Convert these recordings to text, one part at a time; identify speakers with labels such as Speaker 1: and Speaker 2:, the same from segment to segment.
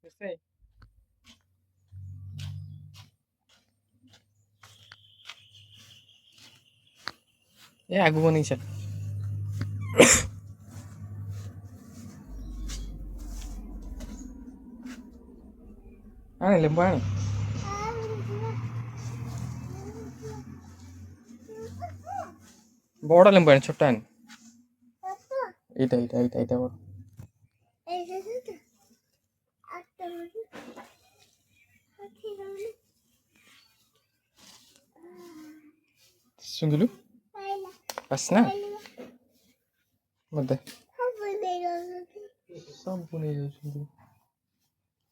Speaker 1: ରୋଷେଇ ଏ ଆଗକୁ ନେଇ ଚାଲ। ଆଣେ ଲେମ୍ବୁ ଆଣେ। ବଡ଼ ଲେମ୍ବୁ ଆଣେ, ଛୋଟ ଆଣେ। ଏଇଟା ବଡ଼। ଶୁଙ୍ଗିଲୁ ଆସନା ମତେ ସବୁ ନେଇଯାଉଛନ୍ତି।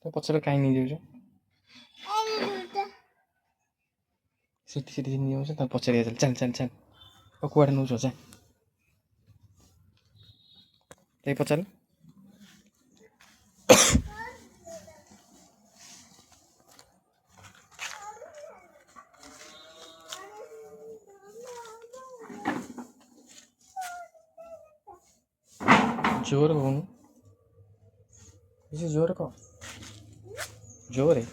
Speaker 1: ତ ପଛରେ କାହିଁ ନେଇଯାଉଛ? ସେଠି ନେଇଯାଉଛ ତା ପଛରେ ଚାଲ ଆଉ କୁଆଡ଼େ ନେଉଛ ଯା ଏଇ ପଚାର। ଜୋରେ କହୁନୁ, କିଛି ଜୋରେ କହ, ଜୋରେ।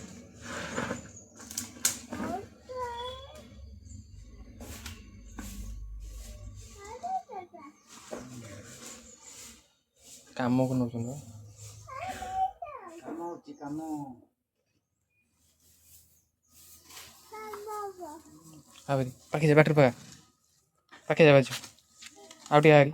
Speaker 1: କାମକୁ ନେଉଛନ୍ତି ପାଖେ ଯା, ବାଟରେ ପାଖେ ଯା ବାଜୁ ଆଉ ଟିକେ ଆହୁରି